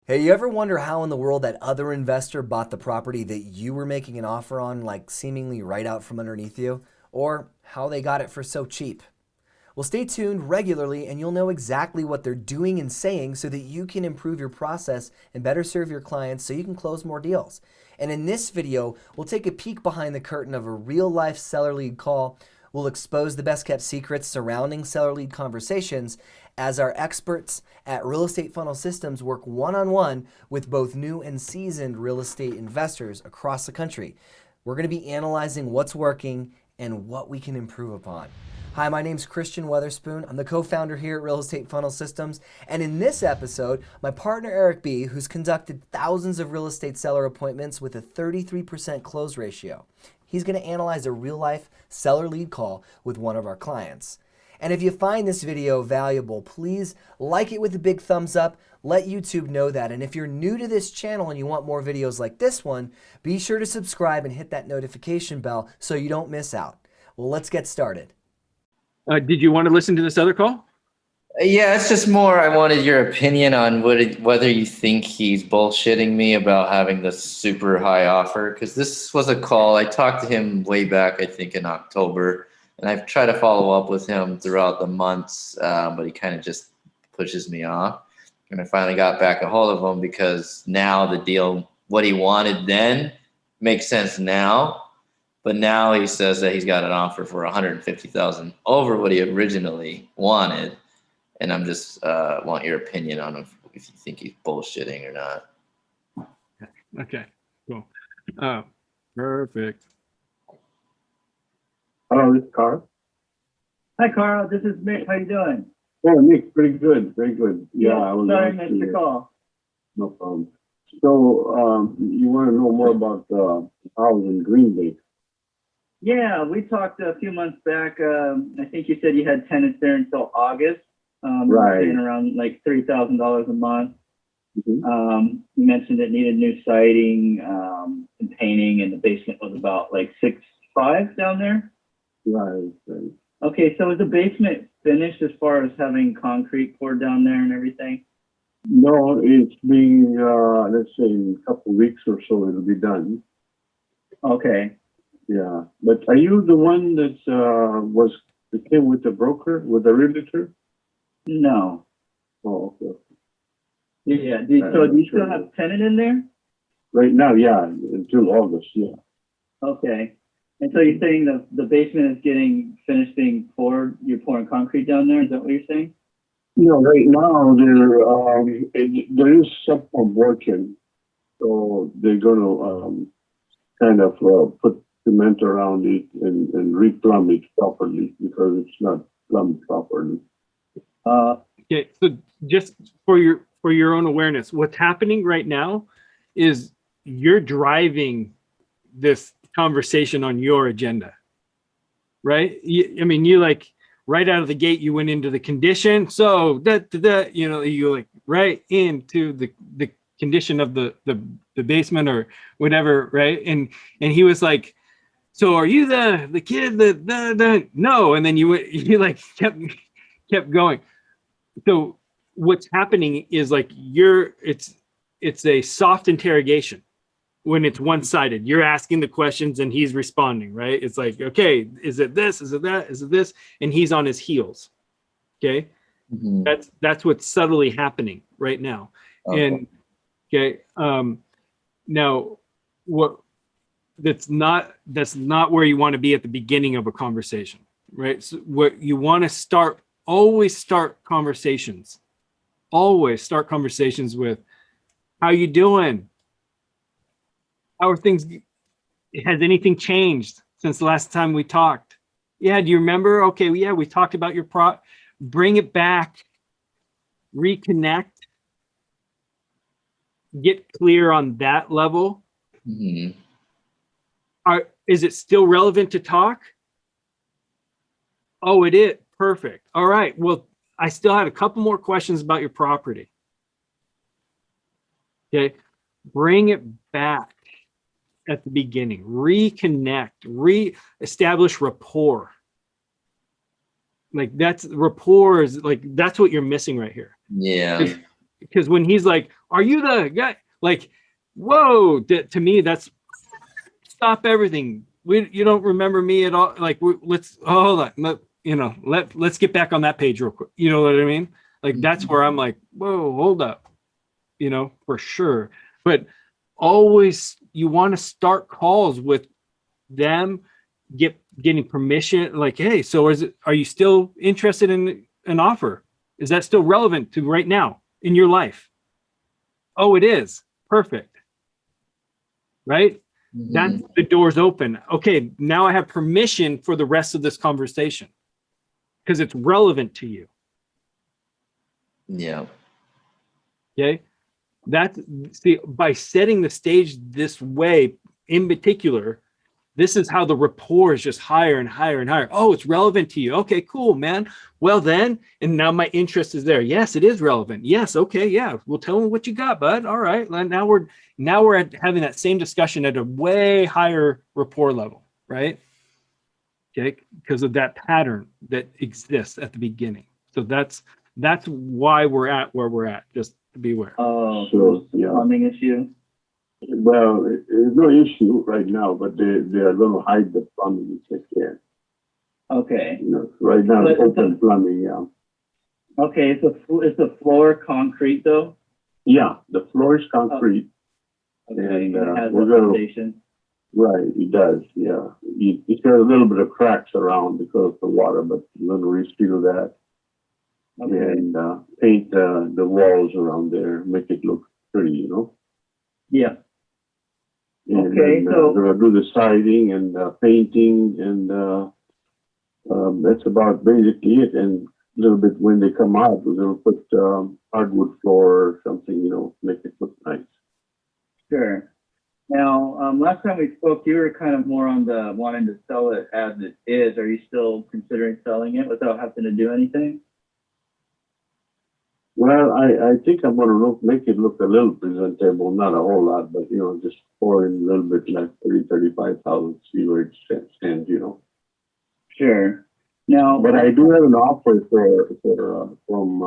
Hey, you ever wonder how in the world that other investor bought the property that you were making an offer on, like seemingly right out from underneath you? Or how they got it for so cheap? Well, stay tuned regularly and you'll know exactly what they're doing and saying so that you can improve your process and better serve your clients so you can close more deals. And in this video, we'll take a peek behind the curtain of a real life seller lead call. We'll expose the best kept secrets surrounding seller lead conversations as our experts at Real Estate Funnel Systems work one-on-one with both new and seasoned real estate investors across the country. We're going to be analyzing what's working and what we can improve upon. Hi, my name's Christian Weatherspoon. I'm the co-founder here at Real Estate Funnel Systems. And in this episode, my partner Erik B., who's conducted thousands of real estate seller appointments with a 33% close ratio, he's going to analyze a real-life seller lead call with one of our clients. And if you find this video valuable, please like it with a big thumbs up. Let YouTube know that. And if you're new to this channel and you want more videos like this one, be sure to subscribe and hit that notification bell so you don't miss out. Well, let's get started. Did you want to listen to this other call? Yeah, it's just more I wanted your opinion on whether you think he's bullshitting me about having the super high offer. Because this was a call. I talked to him way back, I think, in October. And I've tried to follow up with him throughout the months, but he kind of just pushes me off. And I finally got back a hold of him because now the deal, what he wanted then, makes sense now. But now he says that he's got an offer for $150,000 over what he originally wanted. And I'm just want your opinion on if you think he's bullshitting or not. Okay, cool. Perfect. Hello, this is Carl. Hi, Carl. This is Mick. How you doing? Oh, Nick, pretty good, very good. Yeah, I was sorry, I missed your call. No problem. So, you want to know more about the house in Green Bay? Yeah, we talked a few months back. I think you said you had tenants there until August. Right. Paying around like $3,000 a month. Mm-hmm. You mentioned it needed new siding and painting, and the basement was about like 6'5" down there. Right. Okay, so is the basement finished as far as having concrete poured down there and everything? No, it's being, let's say in a couple of weeks or so, it'll be done. Okay. Yeah. But are you the one that came with the broker, with the realtor? No. Oh, okay. Yeah. So do you still have a tenant in there? Right now, yeah, until August, yeah. Okay. And so you're saying the basement is getting finished being poured, you're pouring concrete down there, is that what you're saying? No, right now there is some working, so they're going to kind of put cement around it and replumb it properly because it's not plumbed properly. Okay, so just for your own awareness, what's happening right now is you're driving this conversation on your agenda, right? You like right out of the gate, you went into the condition. So you like right into the condition of the basement or whatever, right? And he was like, so are you the kid that no? And then you like kept going. So what's happening is like it's a soft interrogation. When it's one-sided, you're asking the questions and he's responding, right? It's like, okay, is it this? Is it that? Is it this? And he's on his heels. Okay. Mm-hmm. That's what's subtly happening right now. Okay. And okay. Now that's not where you want to be at the beginning of a conversation, right? So what you want to always start conversations with, how you doing? How are things? Has anything changed since the last time we talked? Yeah, do you remember? Okay, yeah, we talked about your bring it back, reconnect, get clear on that level. Mm-hmm. Is it still relevant to talk? Oh, it is. Perfect. All right. Well, I still had a couple more questions about your property. Okay, bring it back. At the beginning, reconnect, re-establish rapport. Like that's rapport is like, that's what you're missing right here. Yeah. because when he's like, "Are you the guy?" Like, whoa, to me, that's stop everything. You don't remember me at all. Like, let's hold on. Let's get back on that page real quick. You know what I mean? Like, that's where I'm like, whoa, hold up. For sure. But always, you want to start calls with them, getting permission. Like, hey, so are you still interested in an offer? Is that still relevant to right now in your life? Oh, it is. Perfect. Right? That's the door's open. Okay, now I have permission for the rest of this conversation because it's relevant to you. Yeah. Okay. By setting the stage this way in particular, this is how the rapport is just higher and higher and higher. Oh, it's relevant to you. Okay, cool, man. Well then, and now my interest is there. Yes, it is relevant. Yes, okay, yeah. Well, tell me what you got, bud. All right. Now we're having that same discussion at a way higher rapport level, right? Okay, because of that pattern that exists at the beginning. So that's why we're at where we're at. Just to be aware. Oh, So, so it's a yeah. plumbing issue. Well, there's no issue right now, but they are going to hide the plumbing if they can. Okay. Right now, But- it's open plumbing, yeah. Okay, is the floor concrete though? Yeah, the floor is concrete. Okay, And, it has we're a gonna- foundation. Right, it does, yeah. It's got a little bit of cracks around because of the water, but we're going to reseal that Okay. and paint the walls around there, make it look pretty, Yeah. And Okay, then, so- we're going to do the siding and painting, and that's about basically it. And a little bit when they come out, we're going to put hardwood floor or something, make it look nice. Sure. Now, last time we spoke, you were kind of more on the wanting to sell it as it is. Are you still considering selling it without having to do anything? Well, I think I'm going to make it look a little presentable, not a whole lot, but, just pour in a little bit like 35,000, see where it stands, Sure. Now, But I do have an offer from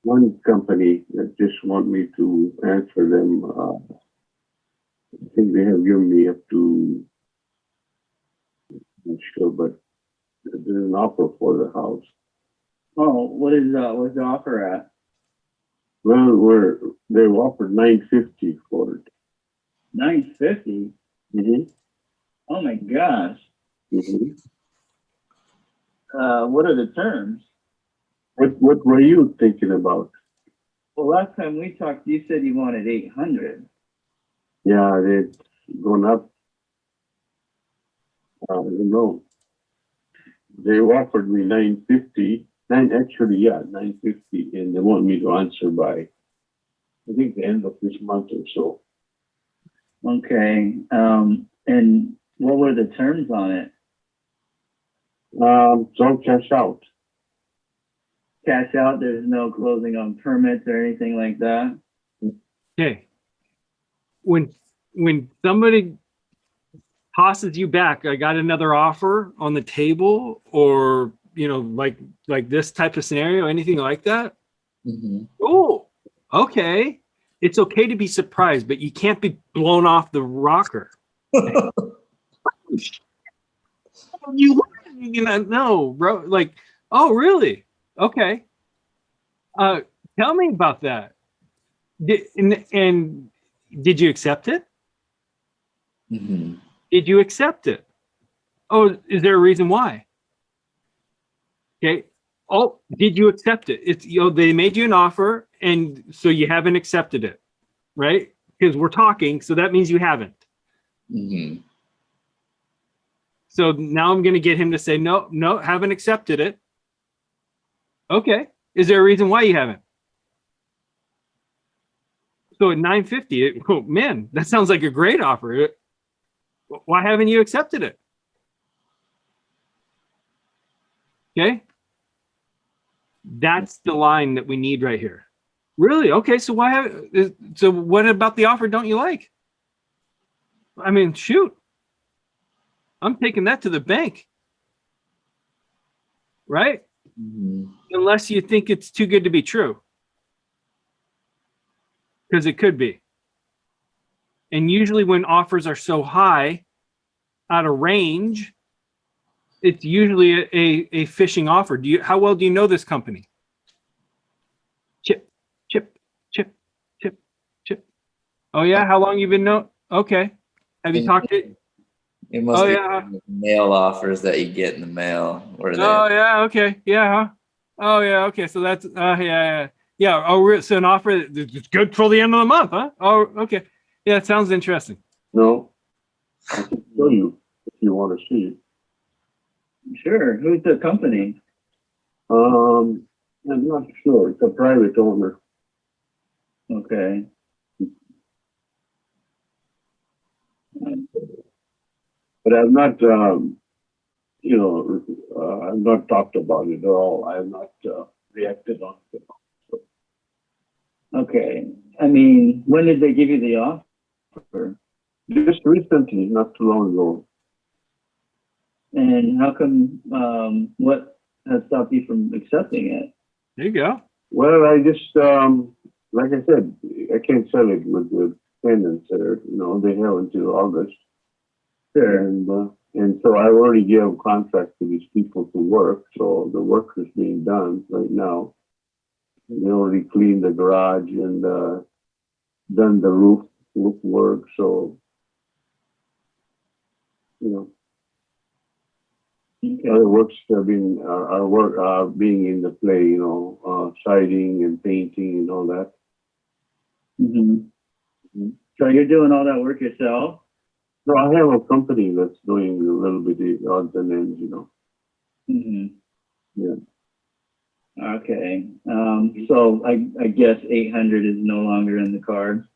one company that just want me to answer them. I think they have given me up to, I'm not sure, but there's an offer for the house. what's the offer at? Well, they've offered $950 for it. $950. Mm-hmm. Oh my gosh. Mm-hmm. What are the terms? What were you thinking about? Well, last time we talked, you said you wanted 800. Yeah, they've gone up. I don't know. They offered me $950. $950, and they want me to answer by, I think, the end of this month or so. Okay. And what were the terms on it? So cash out. Cash out, there's no closing on permits or anything like that? Okay. When somebody tosses you back, I got another offer on the table, or like this type of scenario, anything like that. Mm-hmm. Oh, okay. It's okay to be surprised, but you can't be blown off the rocker. No, bro. Like, oh, really? Okay. Tell me about that. And did you accept it? Mm-hmm. Did you accept it? Oh, is there a reason why? Okay. Oh, did you accept it? It's they made you an offer, and so you haven't accepted it, right? Because we're talking, so that means you haven't. Mm-hmm. So now I'm going to get him to say no, haven't accepted it. Okay. Is there a reason why you haven't? So at $950, oh man, that sounds like a great offer. Why haven't you accepted it? Okay. That's the line that we need right here. Really? Okay. So so what about the offer don't you like? I mean, shoot. I'm taking that to the bank. Right? Mm-hmm. Unless you think it's too good to be true. because it could be. And usually when offers are so high out of range, it's usually a phishing offer. How well do you know this company? Chip, chip, chip, chip, chip. Oh yeah, how long you been know? Okay. Have you talked to? It must Oh be yeah. mail offers that you get in the mail, where they. Oh yeah. Okay. Yeah. Huh? Oh yeah. Okay. So that's yeah. Oh, so an offer that's good till the end of the month, huh? Oh, okay. Yeah, it sounds interesting. No, I can show you if you want to see it. Sure. Who's the company? I'm not sure. It's a private owner. Okay. But I've not, I've not talked about it at all. I have not reacted on it. Okay. I mean, when did they give you the offer? Just recently, not too long ago. And how come, what has stopped you from accepting it? There you go. Well, I just, like I said, I can't sell it with the tenants there. They have until August. Sure. And so I already gave a contract to these people to work. So the work is being done right now. They already cleaned the garage and done the roof work. So, Okay. other works have been are being in the play. Siding and painting and all that. Mm-hmm. So you're doing all that work yourself? So I have a company that's doing a little bit of odds and ends. Mm-hmm. Yeah. Okay. So I guess 800 is no longer in the cards.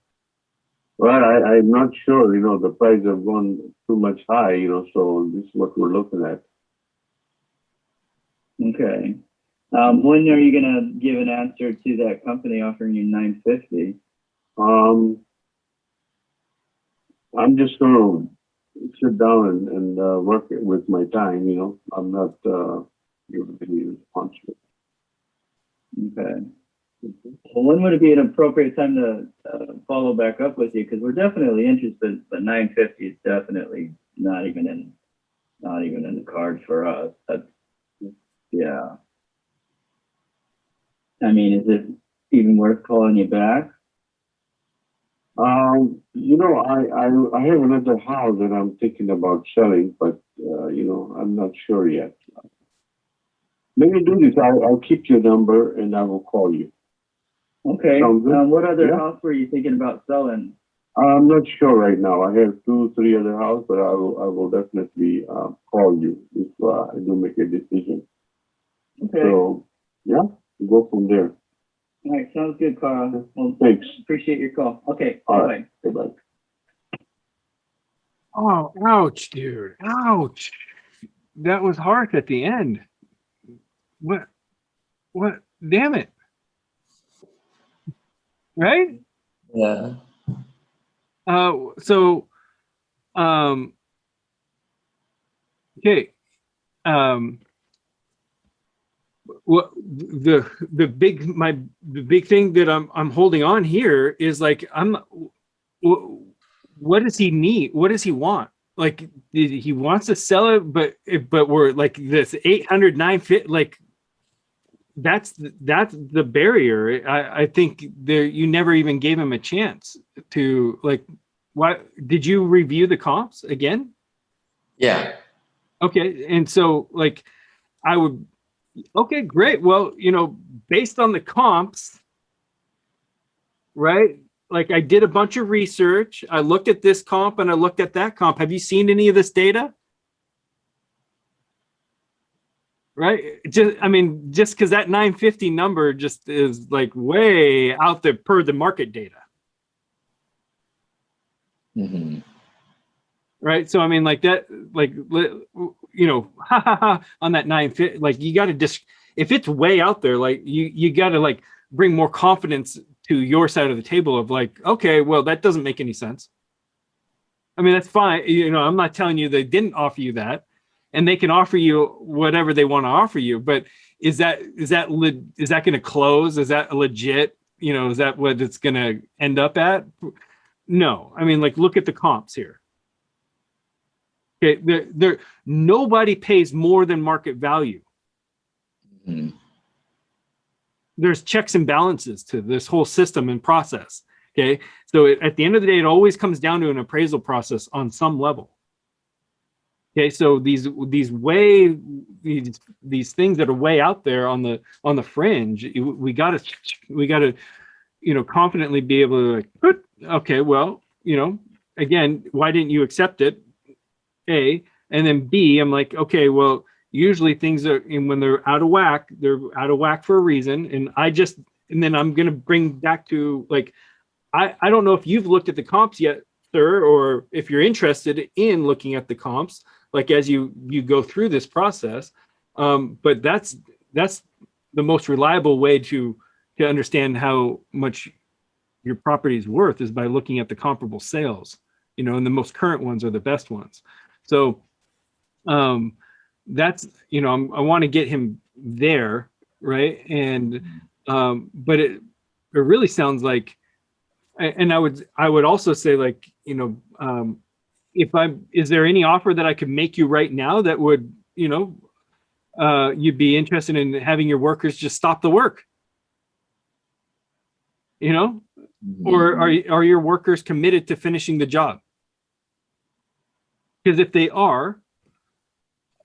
Well, I'm not sure. The price have gone too much high. So this is what we're looking at. Okay. When are you gonna give an answer to that company offering you 950? I'm just going to sit down and work it with my time. I'm not giving any responsibility. Okay. Well, when would it be an appropriate time to follow back up with you? Because we're definitely interested, but 950 is definitely not even in the cards for us. That's, yeah. I mean, is it even worth calling you back? I have another house that I'm thinking about selling, but I'm not sure yet. Let me do this. I'll keep your number and I will call you. Okay. Sounds good? What other Yeah. house were you thinking about selling? I'm not sure right now. I have 2-3 other houses, but I will definitely call you if I do make a decision. Okay. So yeah, go from there. All right. Sounds good, Carl. Well, Thanks. appreciate your call. Okay. All Bye. right. Goodbye. Oh, ouch, dude. Ouch. That was harsh at the end. What? Damn it. Right? Yeah. So, okay. What the big thing that I'm holding on here is like, what does he need? What does he want? Like, he wants to sell it, but we're like this 800, 950, like that's the barrier. I think there, you never even gave him a chance to, like, why did you review the comps again? Yeah. Okay. And so like, okay, great. Well, based on the comps, right? Like, I did a bunch of research. I looked at this comp and I looked at that comp. Have you seen any of this data? Right? Just because that 950 number just is like way out there per the market data. Mm-hmm. Right? So, like that, like, on that 950, like, you got to if it's way out there, like, you got to like bring more confidence to your side of the table of like, okay, well, that doesn't make any sense. That's fine. I'm not telling you they didn't offer you that, and they can offer you whatever they want to offer you. But is that going to close? Is that a legit, is that what it's going to end up at? No. I mean, like, look at the comps here. Okay, nobody pays more than market value. Mhm. There's checks and balances to this whole system and process. Okay, so at the end of the day, it always comes down to an appraisal process on some level. Okay, so these things that are way out there on the fringe, we gotta confidently be able to, like, okay, well, again, why didn't you accept it? A, and then B, I'm like, okay, well, usually things are, and when they're out of whack for a reason. And then I'm gonna bring back to, like, I don't know if you've looked at the comps yet, sir, or if you're interested in looking at the comps, like, as you go through this process. But that's the most reliable way to understand how much your property is worth, is by looking at the comparable sales, and the most current ones are the best ones. So that's, I want to get him there, right? And but it really sounds like, and I would also say, like, is there any offer that I could make you right now that would, you'd be interested in having your workers just stop the work? Or are your workers committed to finishing the job? Because if they are,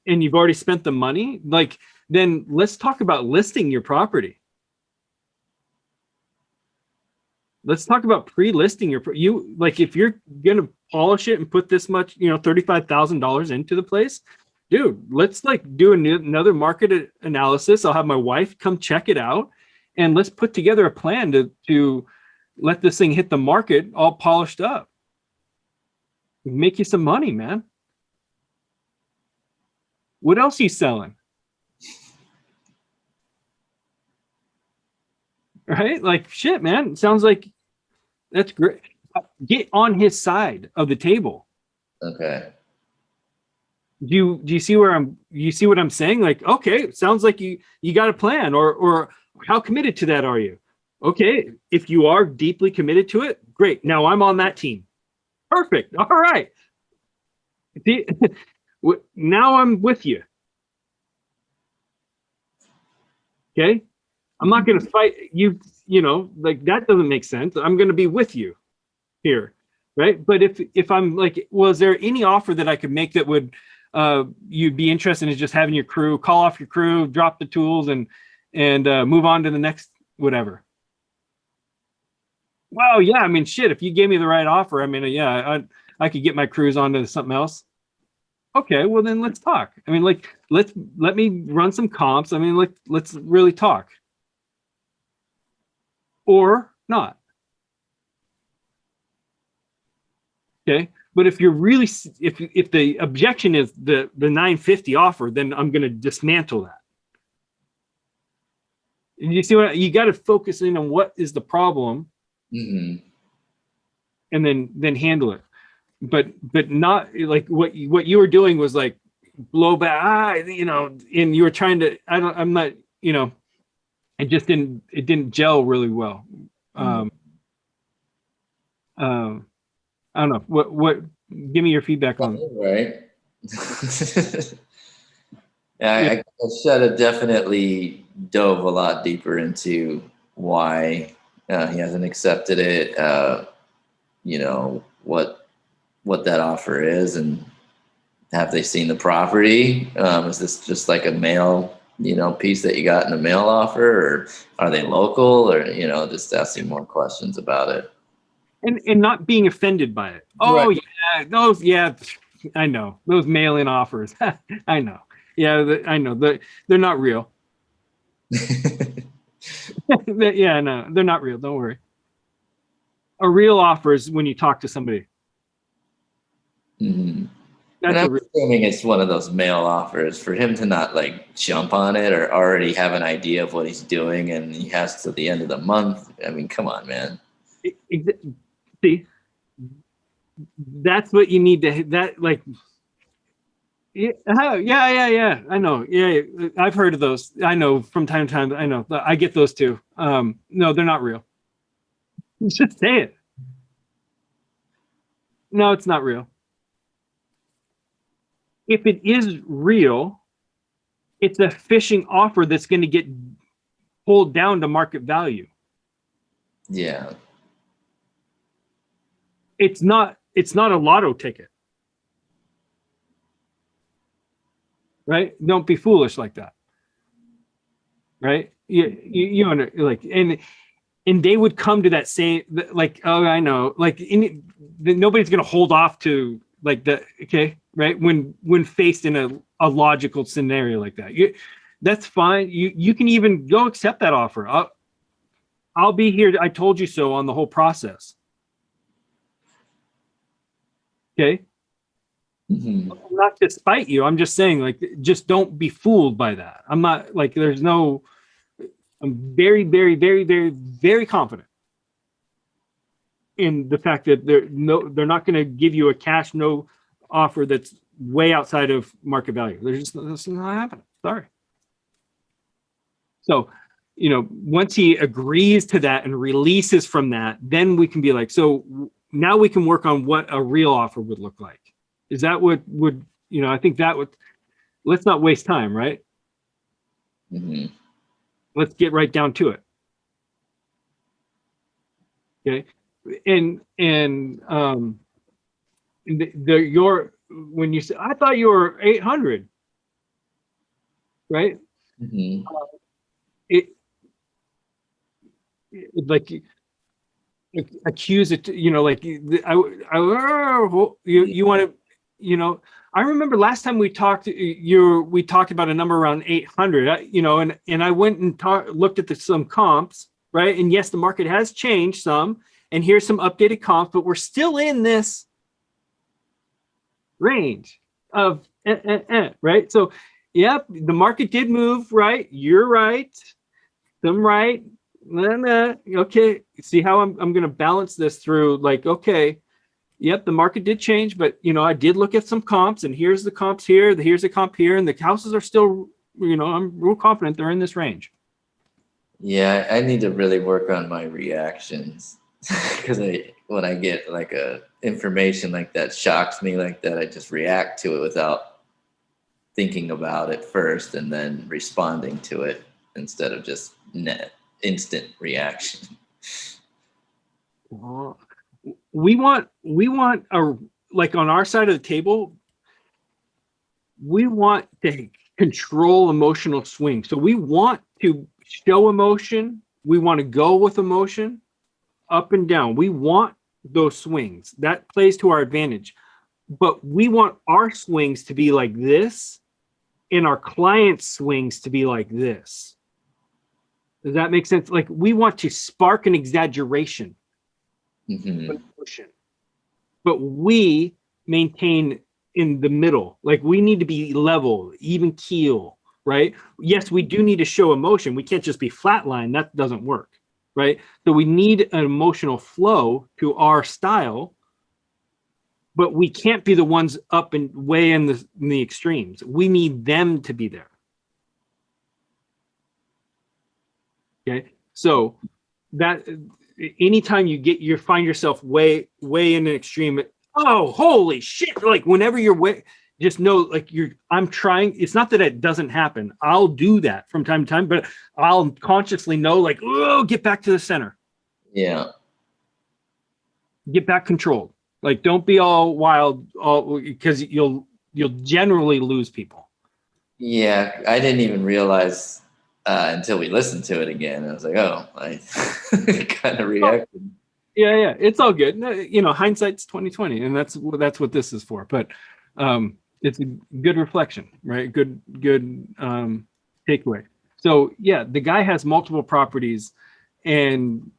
and you've already spent the money, like, then let's talk about listing your property. Let's talk about pre-listing like, if you're gonna polish it and put this much, $35,000 into the place, dude, let's, like, do another market analysis. I'll have my wife come check it out, and let's put together a plan to let this thing hit the market all polished up. Make you some money, man. What else are you selling? Right? Like, shit, man. Sounds like that's great. Get on his side of the table. Okay. Do you see what I'm saying? Like, okay, sounds like you got a plan, or how committed to that are you? Okay, if you are deeply committed to it, great. Now I'm on that team. Perfect. All right. See, now I'm with you. Okay. I'm not going to fight you, like, that doesn't make sense. I'm going to be with you here. Right. But if I'm like, well, is there any offer that I could make that would, you'd be interested in just having your crew, call off your crew, drop the tools, and move on to the next whatever? Well, yeah, I mean, shit, if you gave me the right offer, I mean, yeah, I could get my crews onto something else. Okay, well, then let's talk. I mean, like, let me run some comps. I mean, like, let's really talk. Or not. Okay, but if you're really, if the objection is the 950 offer, then I'm going to dismantle that. And you see what, you got to focus in on what is the problem, and then handle it. But not like what you were doing was like blow back, and you were trying to, I'm not, it just didn't gel really well. I don't know what give me your feedback on. Right. I should have definitely dove a lot deeper into why he hasn't accepted it, what that offer is, and have they seen the property? Is this just like a mail, piece that you got in the mail offer, or are they local, or, just asking more questions about it. And not being offended by it. Oh, right. Yeah, I know. Those mail-in offers. I know. Yeah, I know. They're not real. Yeah, no, they're not real. Don't worry. A real offer is when you talk to somebody. Mm-hmm. And I'm assuming it's one of those mail offers for him to not, like, jump on it or already have an idea of what he's doing, and he has to the end of the month. I mean, come on, man. See, that's what you need to, that, like, yeah. I know. Yeah, I've heard of those. I know from time to time. I know. I get those too. No, they're not real. Just say it. No, it's not real. If it is real, it's a fishing offer that's going to get pulled down to market value. Yeah. It's not a lotto ticket. Right? Don't be foolish like that. Right? You know, like, and they would come to that same, like, oh, I know, like, nobody's going to hold off to like the, okay, right? When faced in a logical scenario like that, that's fine. You can even go accept that offer. I'll be here. I told you so on the whole process. Okay. Mm-hmm. Not to spite you. I'm just saying, like, just don't be fooled by that. I'm not like, I'm very, very, very, very, very confident in the fact that they're not going to give you a cash no offer that's way outside of market value. That's not happening. Sorry. So, you know, once he agrees to that and releases from that, then we can be like, so now we can work on what a real offer would look like. Is that what would, you know, I think that would, let's not waste time, right? Mm-hmm. Let's get right down to it. Okay. And your, when you say, I thought you were 800, right? Mm-hmm. It like accuse it, you know, like you want to, you know, I remember last time we talked, we talked about a number around 800, you know, and I went and looked at some comps, right? And yes, the market has changed some, and here's some updated comps, but we're still in this range of right? So, yep, the market did move, right? You're right. I'm right. Okay. See how I'm going to balance this through, like, okay, yep, the market did change, but, you know, I did look at some comps, and here's the comps here, here's the comp here, and the houses are still, you know, I'm real confident they're in this range. Yeah, I need to really work on my reactions because when I get like a information like that shocks me like that, I just react to it without thinking about it first and then responding to it instead of just instant reaction. We want a, like, on our side of the table, we want to control emotional swings. So we want to show emotion. We want to go with emotion up and down. We want those swings. That plays to our advantage. But we want our swings to be like this and our clients' swings to be like this. Does that make sense? Like, we want to spark an exaggeration, Mm-hmm. but we maintain in the middle. Like, we need to be level, even keel, right? Yes, we do need to show emotion. We can't just be flatline. That doesn't work, right? So we need an emotional flow to our style, but we can't be the ones up and way in the extremes. We need them to be there. Okay, so that anytime you find yourself way in an extreme, oh, holy shit, like, whenever you're way, just know, like, I'm trying. It's not that it doesn't happen. I'll do that from time to time, but I'll consciously know, like, oh, get back to the center. Yeah. Get back controlled. Like, don't be all wild, because you'll generally lose people. Yeah, I didn't even realize until we listened to it again. I was like, oh, I kind of reacted. Yeah, it's all good. You know, hindsight's 2020, and that's what this is for. But it's a good reflection, right? Good takeaway. So yeah, the guy has multiple properties, and,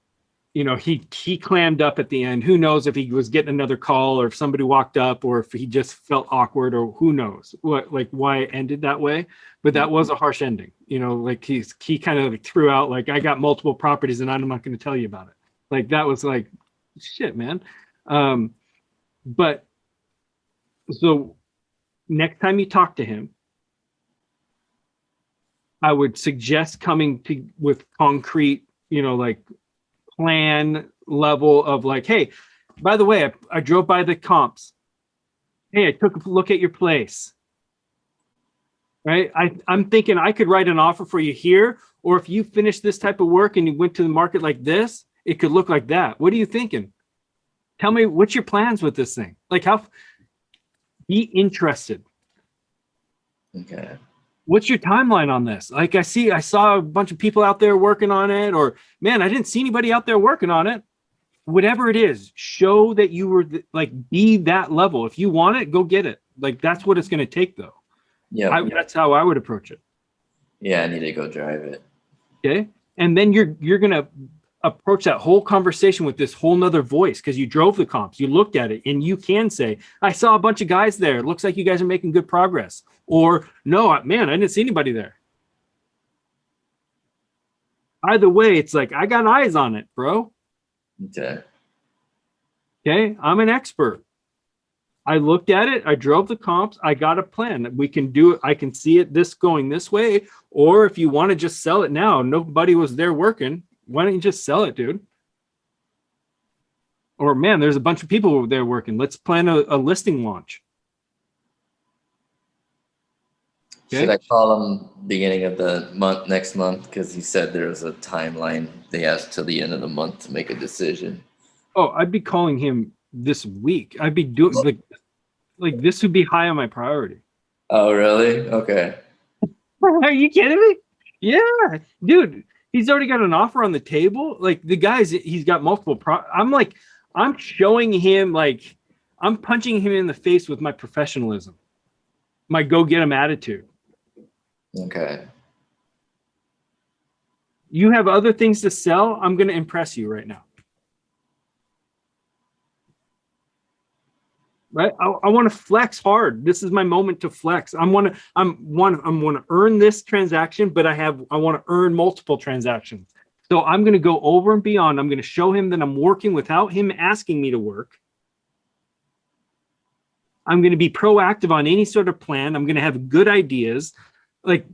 you know, he clammed up at the end. Who knows if he was getting another call, or if somebody walked up, or if he just felt awkward, or who knows why it ended that way. But that was a harsh ending. You know, like, he kind of threw out, like, I got multiple properties and I'm not going to tell you about it. Like, that was like, shit, man. But so next time you talk to him, I would suggest coming with concrete, you know, like, plan, level of like, hey, by the way, I drove by the comps. Hey, I took a look at your place. Right? I'm thinking I could write an offer for you here, or if you finish this type of work and you went to the market like this, it could look like that. What are you thinking? Tell me, what's your plans with this thing? Like, be interested. Okay. What's your timeline on this? Like, I saw a bunch of people out there working on it, or man, I didn't see anybody out there working on it. Whatever it is, show that you were like, be that level. If you want it, go get it. Like, that's what it's going to take though. Yeah. That's how I would approach it. Yeah, I need to go drive it. Okay. And then you're going to approach that whole conversation with this whole nother voice, because you drove the comps, you looked at it, and you can say, I saw a bunch of guys there. It looks like you guys are making good progress. Or, no, man, I didn't see anybody there. Either way, it's like, I got eyes on it, bro. Okay. Okay. I'm an expert. I looked at it. I drove the comps. I got a plan. We can do it. I can see it going this way. Or if you want to just sell it now, nobody was there working. Why don't you just sell it, dude? Or, man, there's a bunch of people there working. Let's plan a listing launch. Okay. Should I call him beginning of the month, next month? Because he said there was a timeline. They asked till the end of the month to make a decision. Oh, I'd be calling him this week. I'd be doing like this would be high on my priority. Oh, really? Okay. Are you kidding me? Yeah, dude. He's already got an offer on the table. Like, the guy's, he's got multiple I'm showing him, like, I'm punching him in the face with my professionalism, my go get him attitude. Okay. You have other things to sell. I'm going to impress you right now. Right? I want to flex hard. This is my moment to flex. I want to earn this transaction, but I want to earn multiple transactions. So I'm going to go over and beyond. I'm going to show him that I'm working without him asking me to work. I'm going to be proactive on any sort of plan. I'm going to have good ideas. Like,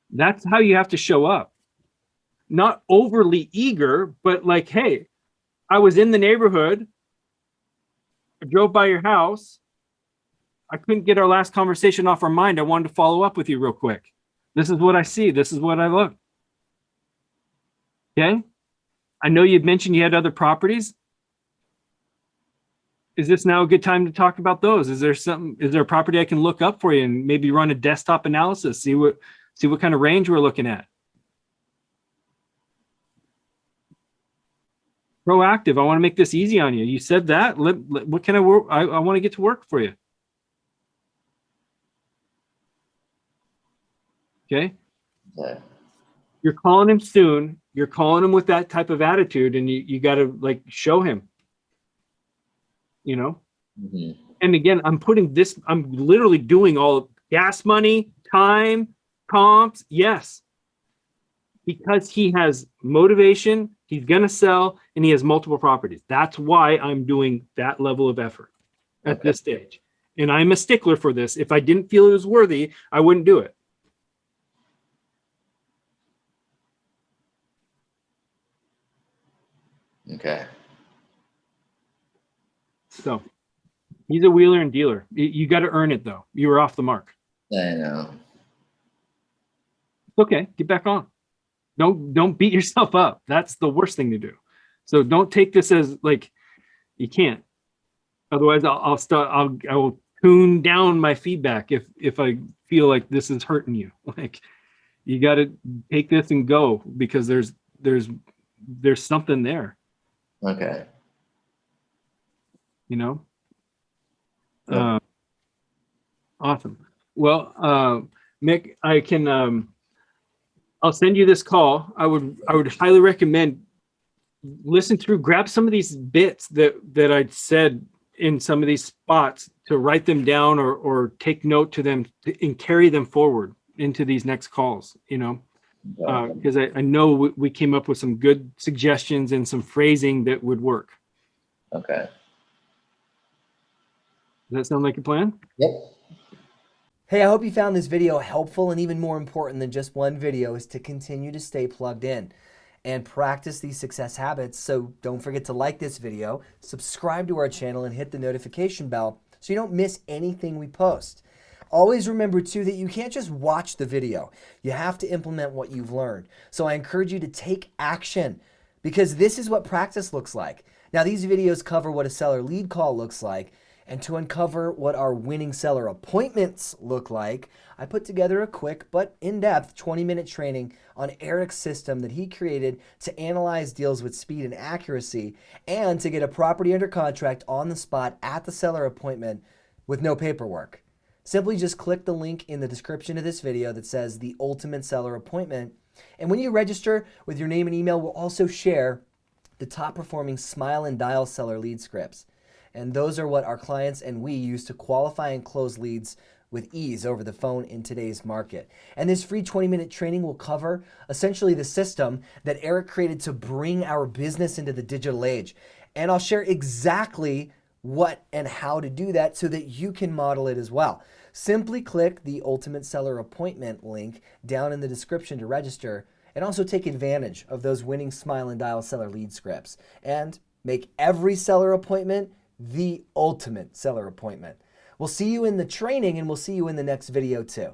that's how you have to show up. Not overly eager, but like, hey, I was in the neighborhood. I drove by your house. I couldn't get our last conversation off our mind. I wanted to follow up with you real quick. This is what I see. This is what I look. Okay. I know you'd mentioned you had other properties. Is this now a good time to talk about those? Is there a property I can look up for you and maybe run a desktop analysis? See what kind of range we're looking at. Proactive. I want to make this easy on you. You said that. What can I work? I want to get to work for you. Okay. Yeah. You're calling him soon. You're calling him with that type of attitude, and you got to like show him. You know. Mm-hmm. And again, I'm literally doing all gas money, time, comps. Yes. Because he has motivation, he's going to sell, and he has multiple properties. That's why I'm doing that level of effort at this stage. And I'm a stickler for this. If I didn't feel it was worthy, I wouldn't do it. Okay. So he's a wheeler and dealer. You got to earn it, though. You were off the mark. I know. Okay, get back on. Don't beat yourself up. That's the worst thing to do. So don't take this as like you can't. Otherwise, I will tune down my feedback if I feel like this is hurting you. Like, you got to take this and go, because there's something there. Okay. You know. Yeah. Awesome. Well, Mick, I can. I'll send you this call. I would highly recommend listen through, grab some of these bits that I said in some of these spots to write them down or take note to them and carry them forward into these next calls, you know, because I know we came up with some good suggestions and some phrasing that would work. Okay. Does that sound like a plan? Yep. Hey, I hope you found this video helpful, and even more important than just one video is to continue to stay plugged in. and practice these success habits. So don't forget to like this video, subscribe to our channel, and hit the notification bell so you don't miss anything we post. Always remember too that you can't just watch the video. You have to implement what you've learned. So I encourage you to take action, because this is what practice looks like. Now, these videos cover what a seller lead call looks like, and to uncover what our winning seller appointments look like, I put together a quick but in-depth 20-minute training on Erik's system that he created to analyze deals with speed and accuracy, and to get a property under contract on the spot at the seller appointment with no paperwork. Simply just click the link in the description of this video that says the ultimate seller appointment. And when you register with your name and email, we'll also share the top performing smile and dial seller lead scripts. And those are what our clients and we use to qualify and close leads with ease over the phone in today's market. And this free 20-minute training will cover essentially the system that Erik created to bring our business into the digital age. And I'll share exactly what and how to do that so that you can model it as well. Simply click the Ultimate Seller Appointment link down in the description to register, and also take advantage of those winning smile and dial seller lead scripts, and make every seller appointment the ultimate seller appointment. We'll see you in the training, and we'll see you in the next video too.